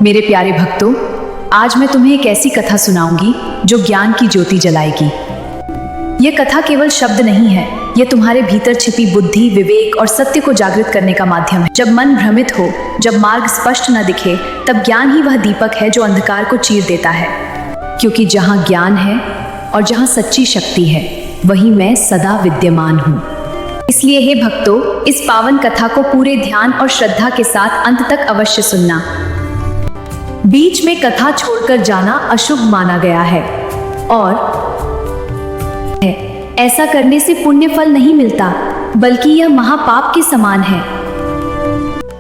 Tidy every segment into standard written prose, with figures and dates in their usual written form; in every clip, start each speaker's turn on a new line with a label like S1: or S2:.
S1: मेरे प्यारे भक्तों, आज मैं तुम्हें एक ऐसी कथा सुनाऊंगी जो ज्ञान की ज्योति जलाएगी। ये कथा केवल शब्द नहीं है, ये तुम्हारे भीतर छिपी बुद्धि, विवेक और सत्य को जागृत करने का माध्यम है। जब मन भ्रमित हो, जब मार्ग स्पष्ट न दिखे, तब ज्ञान ही वह दीपक है जो अंधकार को चीर देता है। क्योंकि जहाँ ज्ञान है और जहाँ सच्ची शक्ति है, वहीं मैं सदा विद्यमान हूँ। इसलिए हे भक्तों, इस पावन कथा को पूरे ध्यान और श्रद्धा के साथ अंत तक अवश्य सुनना। बीच में कथा छोड़कर जाना अशुभ माना गया है और ऐसा करने से पुण्य फल नहीं मिलता, बल्कि यह महापाप के समान है।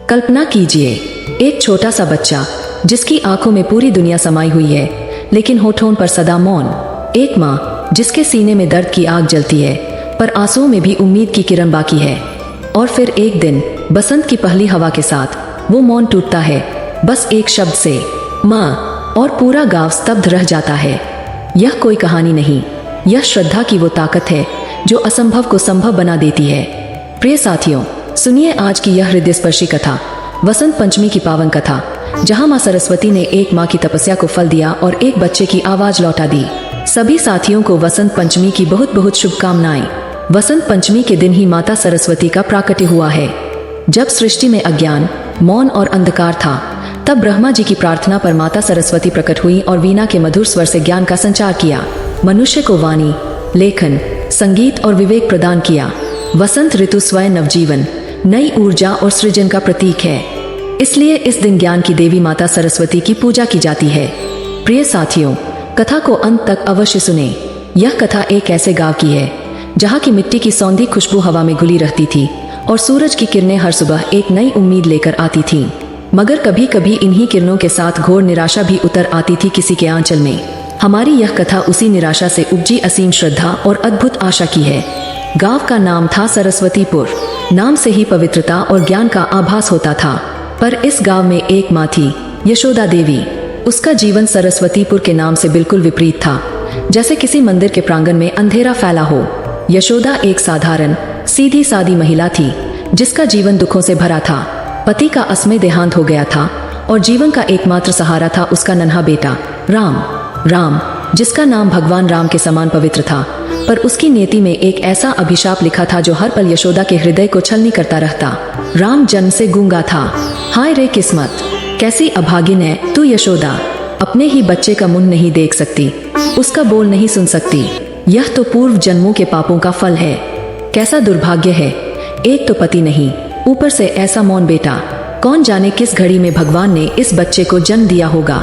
S2: कल्पना कीजिए, एक छोटा सा बच्चा जिसकी आंखों में पूरी दुनिया समाई हुई है, लेकिन होठों पर सदा मौन। एक माँ जिसके सीने में दर्द की आग जलती है, पर आंसुओं में भी उम्मीद की किरण बाकी है। और फिर एक दिन बसंत की पहली हवा के साथ वो मौन टूटता है, बस एक शब्द से, माँ, और पूरा गांव स्तब्ध रह जाता है। यह कोई कहानी नहीं, यह श्रद्धा की वो ताकत है जो असंभव को संभव बना देती है। प्रिय साथियों, सुनिए आज की यह हृदय स्पर्शी कथा, वसंत पंचमी की पावन कथा, जहां मां सरस्वती ने एक मां की तपस्या को फल दिया और एक बच्चे की आवाज लौटा दी। सभी साथियों को वसंत पंचमी की बहुत बहुत शुभकामनाएं। वसंत पंचमी के दिन ही माता सरस्वती का प्राकट्य हुआ है। जब सृष्टि में अज्ञान, मौन और अंधकार था, तब ब्रह्मा जी की प्रार्थना पर माता सरस्वती प्रकट हुई और वीणा के मधुर स्वर से ज्ञान का संचार किया। मनुष्य को वाणी, लेखन, संगीत और विवेक प्रदान किया। वसंत ऋतु स्वयं नवजीवन, नई ऊर्जा और सृजन का प्रतीक है। इसलिए इस दिन ज्ञान की देवी माता सरस्वती की पूजा की जाती है। प्रिय साथियों, कथा को अंत तक अवश्य सुने। यह कथा एक ऐसे गांव की है जहाँ की मिट्टी की सौंधी खुशबू हवा में घुली रहती थी और सूरज की किरणें हर सुबह एक नई उम्मीद लेकर आती थीं। मगर कभी कभी इन्हीं किरणों के साथ घोर निराशा भी उतर आती थी किसी के आंचल में। हमारी यह कथा उसी निराशा से उपजी असीम श्रद्धा और अद्भुत आशा की है। गांव का नाम था सरस्वतीपुर। नाम से ही पवित्रता और ज्ञान का आभास होता था। पर इस गांव में एक माँ थी, यशोदा देवी। उसका जीवन सरस्वतीपुर के नाम से बिल्कुल विपरीत था, जैसे किसी मंदिर के प्रांगण में अंधेरा फैला हो। यशोदा एक साधारण, सीधी सादी महिला थी, जिसका जीवन दुखों से भरा था। पति का असमय देहांत हो गया था और जीवन का एकमात्र सहारा था उसका नन्हा बेटा राम, जिसका नाम भगवान राम के समान पवित्र था। पर उसकी नियति में एक ऐसा अभिशाप लिखा था जो हर पल यशोदा के हृदय को छलनी करता रहता। राम जन्म से गूंगा था। हाय रे किस्मत, कैसी अभागिन है तू यशोदा, अपने ही बच्चे का मुंह नहीं देख सकती, उसका बोल नहीं सुन सकती। यह तो पूर्व जन्मों के पापों का फल है। कैसा दुर्भाग्य है, एक तो पति नहीं, ऊपर से ऐसा मौन बेटा। कौन जाने किस घड़ी में भगवान ने इस बच्चे को जन्म दिया होगा।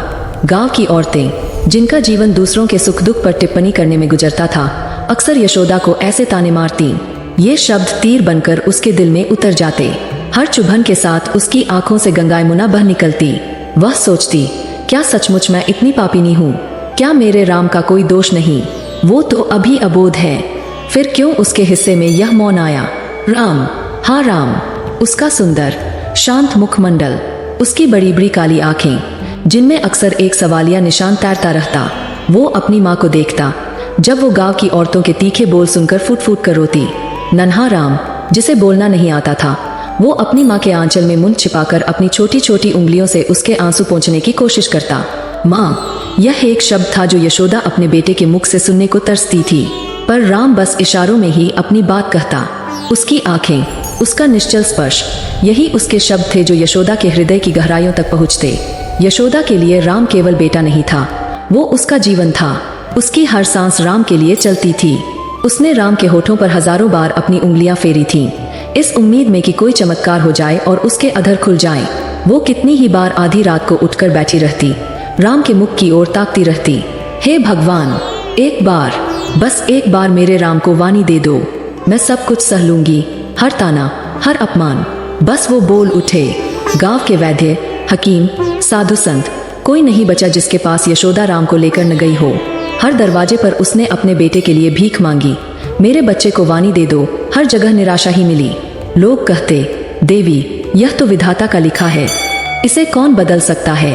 S2: गांव की औरतें, जिनका जीवन दूसरों के सुख दुख पर टिप्पणी करने में गुजरता था, अक्सर यशोदा को ऐसे ताने मारती। ये शब्द तीर बनकर उसके दिल में उतर जाते। हर चुभन के साथ उसकी आंखों से गंगा यमुना बह निकलती। वह सोचती, क्या सचमुच मैं इतनी पापिनी हूँ? क्या मेरे राम का कोई दोष नहीं? वो तो अभी अबोध है, फिर क्यों उसके हिस्से में यह मौन आया? राम, हाँ राम, उसका सुंदर शांत मुखमंडल, उसकी बड़ी बड़ी काली आंखें, जिनमें अक्सर एक सवालिया निशान तैरता रहता। वो अपनी माँ को देखता, जब वो गांव की औरतों के तीखे बोल सुनकर फूट फूट कर रोती। नन्हा राम, जिसे बोलना नहीं आता था, वो अपनी माँ के आंचल में मुंह छिपाकर अपनी छोटी छोटी उंगलियों से उसके आंसू पोंछने की कोशिश करता। माँ, यह एक शब्द था जो यशोदा अपने बेटे के मुख से सुनने को तरसती थी। पर राम बस इशारों में ही अपनी बात कहता। उसकी आंखें, उसका निश्चल स्पर्श, यही उसके शब्द थे जो यशोदा के हृदय की गहराइयों तक पहुँचते। यशोदा के लिए राम केवल बेटा नहीं था, वो उसका जीवन था। उसकी हर सांस राम के लिए चलती थी। उसने राम के होठों पर हजारों बार अपनी उंगलियां फेरी थीं, इस उम्मीद में कि कोई चमत्कार हो जाए और उसके अधर खुल जाए। वो कितनी ही बार आधी रात को उठकर बैठी रहती, राम के मुख की ओर ताकती रहती। हे भगवान, एक बार, बस एक बार मेरे राम को वाणी दे दो, मैं सब कुछ सह लूंगी, हर ताना, हर अपमान। बस वो बोल उठे। गांव के वैद्य, हकीम, साधु संत, कोई नहीं बचा जिसके पास यशोदा राम को लेकर न गई हो। हर दरवाजे पर उसने अपने बेटे के लिए भीख मांगी, मेरे बच्चे को वाणी दे दो। हर जगह निराशा ही मिली। लोग कहते, देवी, यह तो विधाता का लिखा है, इसे कौन बदल सकता है?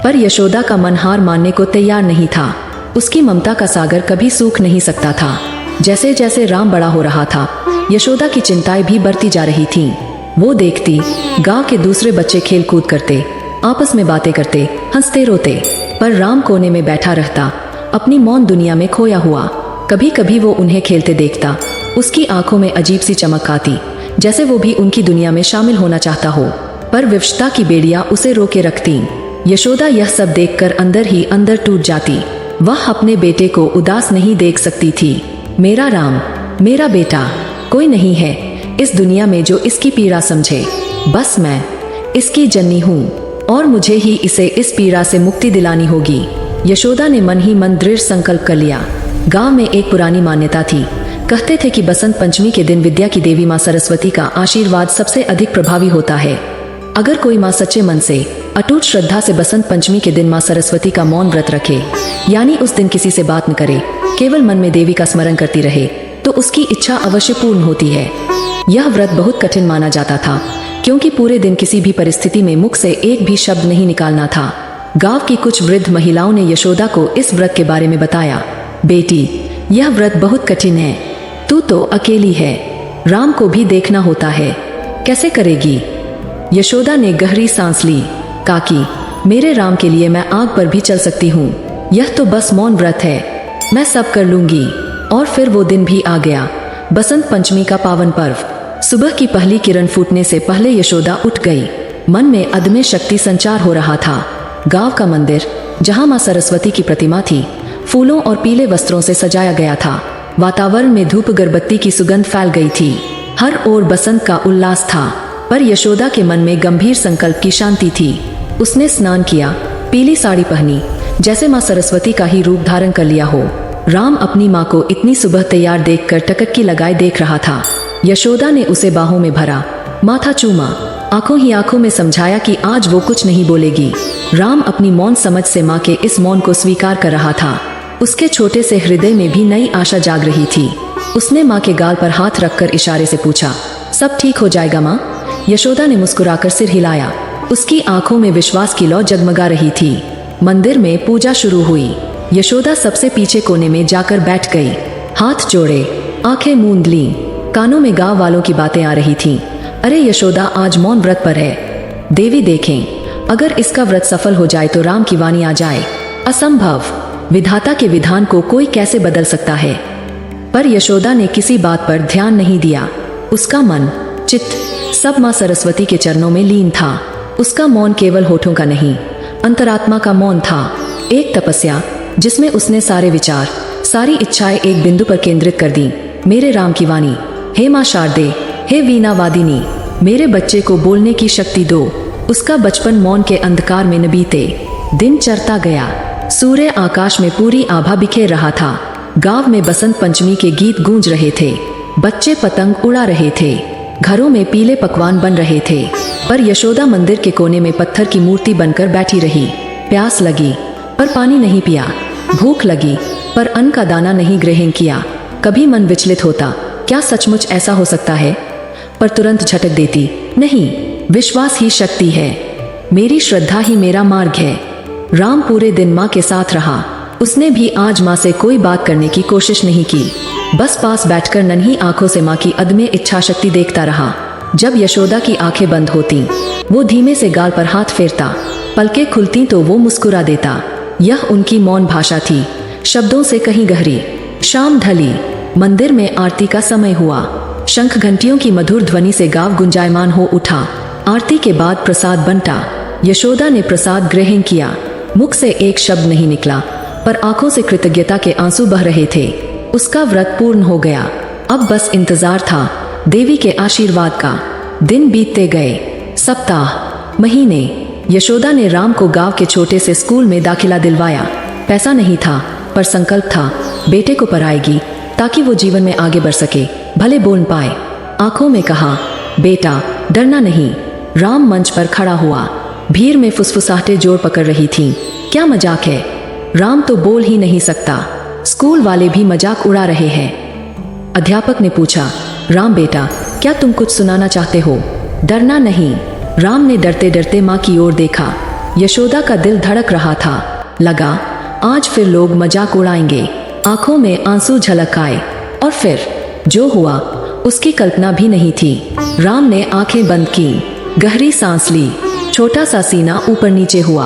S2: पर यशोदा का मन हार मानने को तैयार नहीं था। उसकी ममता का सागर कभी सूख नहीं सकता था। जैसे जैसे राम बड़ा हो रहा था, यशोदा की चिंताएं भी बढ़ती जा रही थीं। वो देखती, गांव के दूसरे बच्चे खेल कूद करते, आपस में बातें करते, हंसते रोते। पर राम कोने में बैठा रहता, अपनी मौन दुनिया में खोया हुआ। कभी कभी वो उन्हें खेलते देखता, उसकी आंखों में अजीब सी चमक आती, जैसे वो भी उनकी दुनिया में शामिल होना चाहता हो। पर विवशता की बेड़ियां उसे रोके रखती। यशोदा यह सब देखकर अंदर ही अंदर टूट जाती। वह अपने बेटे को उदास नहीं देख सकती थी। मेरा राम, मेरा बेटा, कोई नहीं है इस दुनिया में जो इसकी पीड़ा समझे। बस मैं इसकी जननी हूँ और मुझे ही इसे इस पीड़ा से मुक्ति दिलानी होगी। यशोदा ने मन ही मन दृढ़ संकल्प कर लिया। गांव में एक पुरानी मान्यता थी। कहते थे कि बसंत पंचमी के दिन विद्या की देवी माँ सरस्वती का आशीर्वाद सबसे अधिक प्रभावी होता है। अगर कोई माँ सच्चे मन से, अटूट श्रद्धा से बसंत पंचमी के दिन माँ सरस्वती का मौन व्रत रखे, यानी उस दिन किसी से बात न करे, केवल मन में देवी का स्मरण करती रहे, तो उसकी इच्छा अवश्य पूर्ण होती है। यह व्रत बहुत कठिन माना जाता था, क्योंकि पूरे दिन किसी भी परिस्थिति में मुख से एक भी शब्द नहीं निकालना था। गांव की कुछ वृद्ध महिलाओं ने यशोदा को इस व्रत के बारे में बताया। बेटी, यह व्रत बहुत कठिन है, तू तो अकेली है, राम को भी देखना होता है, कैसे करेगी? यशोदा ने गहरी सांस ली। काकी, मेरे राम के लिए मैं आग पर भी चल सकती हूँ, यह तो बस मौन व्रत है, मैं सब कर लूंगी। और फिर वो दिन भी आ गया, बसंत पंचमी का पावन पर्व। सुबह की पहली किरण फूटने से पहले यशोदा उठ गई। मन में अदम्य शक्ति संचार हो रहा था। गांव का मंदिर, जहां मां सरस्वती की प्रतिमा थी, फूलों और पीले वस्त्रों से सजाया गया था। वातावरण में धूप अगरबत्ती की सुगंध फैल गई थी। हर ओर बसंत का उल्लास था, पर यशोदा के मन में गंभीर संकल्प की शांति थी। उसने स्नान किया, पीली साड़ी पहनी, जैसे मां सरस्वती का ही रूप धारण कर लिया हो। राम अपनी माँ को इतनी सुबह तैयार देखकर टकटकी लगाए देख रहा था। यशोदा ने उसे बाहों में भरा, माथा चूमा, आंखों ही आंखों में समझाया कि आज वो कुछ नहीं बोलेगी। राम अपनी मौन समझ से माँ के इस मौन को स्वीकार कर रहा था। उसके छोटे से हृदय में भी नई आशा जाग रही थी। उसने माँ के गाल पर हाथ रखकर इशारे से पूछा, सब ठीक हो जाएगा माँ? यशोदा ने मुस्कुराकर सिर हिलाया। उसकी आंखों में विश्वास की लौ जगमगा रही थी। मंदिर में पूजा शुरू हुई। यशोदा सबसे पीछे कोने में जाकर बैठ गई, हाथ जोड़े, आंखें मूंद लीं। कानों में गांव वालों की बातें आ रही थीं। अरे यशोदा आज मौन व्रत पर है, देवी देखें, अगर इसका व्रत सफल हो जाए तो राम की वाणी आ जाए। असंभव, विधाता के विधान को कोई कैसे बदल सकता है? पर यशोदा ने किसी बात पर ध्यान नहीं दिया। उसका मन, चित्त सब मां सरस्वती के चरणों में लीन था। उसका मौन केवल होठों का नहीं, अंतरात्मा का मौन था। एक तपस्या जिसमें उसने सारे विचार, सारी इच्छाएं एक बिंदु पर केंद्रित कर दी। मेरे राम की वाणी, हे मां शारदे, हे वीणा वादिनी, मेरे बच्चे को बोलने की शक्ति दो। उसका बचपन मौन के अंधकार में न बीते। दिन चढ़ता गया, सूर्य आकाश में पूरी आभा बिखेर रहा था। गांव में बसंत पंचमी के गीत गूंज रहे थे। बच्चे पतंग उड़ा रहे थे। घरों में पीले पकवान बन रहे थे। पर यशोदा मंदिर के कोने में पत्थर की मूर्ति बनकर बैठी रही। प्यास लगी पर पानी नहीं पिया, भूख लगी पर अन्न का दाना नहीं ग्रहण किया। कभी मन विचलित होता, क्या सचमुच ऐसा हो सकता है? पर तुरंत झटक देती, नहीं, विश्वास ही शक्ति है, मेरी श्रद्धा ही मेरा मार्ग है। राम पूरे दिन माँ के साथ रहा। उसने भी आज माँ से कोई बात करने की कोशिश नहीं की। बस पास बैठकर नन्ही आंखों से माँ की अदम्य इच्छा शक्ति देखता रहा। जब यशोदा की आंखें बंद होती, वो धीमे से गाल पर हाथ फेरता, पलकें खुलती तो वो मुस्कुरा देता। यह उनकी मौन भाषा थी, शब्दों से कहीं गहरी। शाम ढली, मंदिर में आरती का समय हुआ। शंख घंटियों की मधुर ध्वनि से गांव गुंजायमान हो उठा। आरती के बाद प्रसाद बंटा। यशोदा ने प्रसाद ग्रहण किया। मुख से एक शब्द नहीं निकला, पर आंखों से कृतज्ञता के आंसू बह रहे थे। उसका व्रत पूर्ण हो गया। अब बस इंतजार था देवी के आशीर्वाद का। दिन बीतते गए, सप्ताह, महीने। यशोदा ने राम को गांव के छोटे से स्कूल में दाखिला दिलवाया। पैसा नहीं था, पर संकल्प था, बेटे को पढ़ाएगी ताकि वो जीवन में आगे बढ़ सके, भले बोल पाए। आंखों में कहा, बेटा डरना नहीं। राम मंच पर खड़ा हुआ। भीड़ में फुसफुसाहटें जोर पकड़ रही थीं। क्या मजाक है, राम तो बोल ही नहीं सकता। स्कूल वाले भी मजाक उड़ा रहे हैं। अध्यापक ने पूछा, राम बेटा, क्या तुम कुछ सुनाना चाहते हो? डरना नहीं। राम ने डरते डरते माँ की ओर देखा। यशोदा का दिल धड़क रहा था। लगा आज फिर लोग मजाक उड़ाएंगे। आंखों में आंसू झलक आए। और फिर जो हुआ उसकी कल्पना भी नहीं थी। राम ने आंखें बंद की, गहरी सांस ली, छोटा सा सीना ऊपर नीचे हुआ।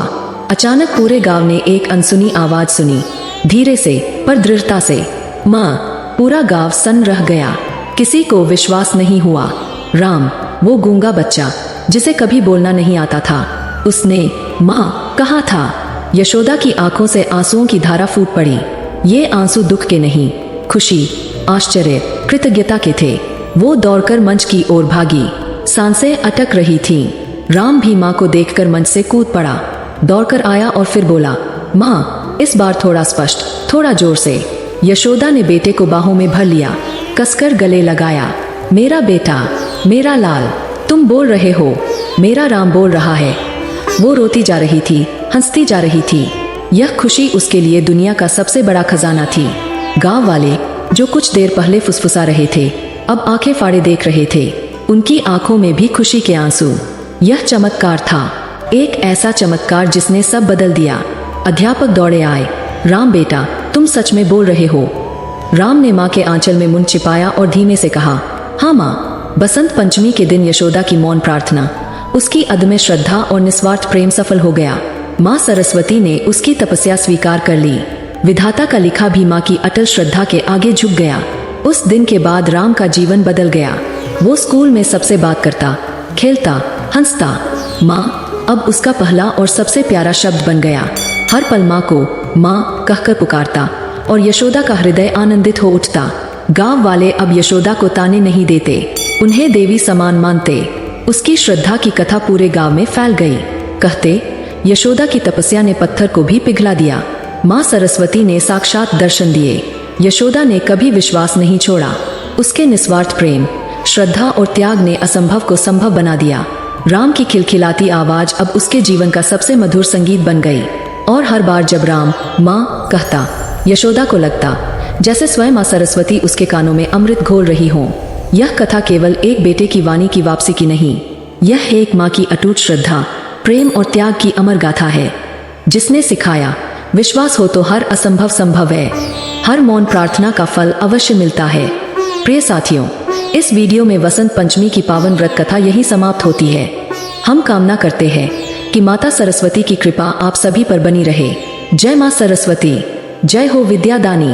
S2: अचानक पूरे गांव ने एक अनसुनी आवाज सुनी, धीरे से पर दृढ़ता से, माँ। पूरा गांव सन्न रह गया। किसी को विश्वास नहीं हुआ। राम, वो गूंगा बच्चा जिसे कभी बोलना नहीं आता था, उसने माँ कहा था। यशोदा की आंखों से आंसुओं की धारा फूट पड़ी। ये आंसू दुख के नहीं, खुशी, आश्चर्य, कृतज्ञता के थे। वो दौड़कर मंच की ओर भागी। सांसें अटक रही थीं। राम भी माँ को देखकर मंच से कूद पड़ा, दौड़कर आया और फिर बोला, माँ। इस बार थोड़ा स्पष्ट, थोड़ा जोर से। यशोदा ने बेटे को बाहों में भर लिया, कसकर गले लगाया। मेरा बेटा, मेरा लाल, तुम बोल रहे हो, मेरा राम बोल रहा है। वो रोती जा रही थी, हंसती जा रही थी। यह खुशी उसके लिए दुनिया का सबसे बड़ा खजाना थी। गांव वाले जो कुछ देर पहले फुसफुसा रहे थे, अब आंखें फाड़े देख रहे थे। उनकी आंखों में भी खुशी के आंसू। यह चमत्कार था, एक ऐसा चमत्कार जिसने सब बदल दिया। अध्यापक दौड़े आए। राम बेटा, तुम सच में बोल रहे हो? राम ने माँ के आंचल में मुंह छिपाया और धीमे से कहा, हाँ माँ। बसंत पंचमी के दिन यशोदा की मौन प्रार्थना, उसकी अदम्य श्रद्धा और निस्वार्थ प्रेम सफल हो गया। माँ सरस्वती ने उसकी तपस्या स्वीकार कर ली। विधाता का लिखा भी माँ की अटल श्रद्धा के आगे झुक गया। उस दिन के बाद राम का जीवन बदल गया। वो स्कूल में सबसे बात करता, खेलता, हंसता। माँ अब उसका पहला और सबसे प्यारा शब्द बन गया। हर पल माँ को माँ कहकर पुकारता और यशोदा का हृदय आनंदित हो उठता। गांव वाले अब यशोदा को ताने नहीं देते, उन्हें देवी समान मानते। उसकी श्रद्धा की कथा पूरे गांव में फैल गई। कहते, यशोदा की तपस्या ने पत्थर को भी पिघला दिया। माँ सरस्वती ने साक्षात दर्शन दिए। यशोदा ने कभी विश्वास नहीं छोड़ा। उसके निस्वार्थ प्रेम, श्रद्धा और त्याग ने असंभव को संभव बना दिया। राम की खिलखिलाती आवाज अब उसके जीवन का सबसे मधुर संगीत बन गई। और हर बार जब राम माँ कहता, यशोदा को लगता जैसे स्वयं माँ सरस्वती उसके कानों में अमृत घोल रही हो। यह कथा केवल एक बेटे की वाणी की वापसी की नहीं, यह एक माँ की अटूट श्रद्धा, प्रेम और त्याग की अमर गाथा है, जिसने सिखाया, विश्वास हो तो हर असंभव संभव है। हर मौन प्रार्थना का फल अवश्य मिलता है। प्रिय साथियों, इस वीडियो में वसंत पंचमी की पावन व्रत कथा यही समाप्त होती है। हम कामना करते हैं कि माता सरस्वती की कृपा आप सभी पर बनी रहे। जय माँ सरस्वती, जय हो विद्यादानी।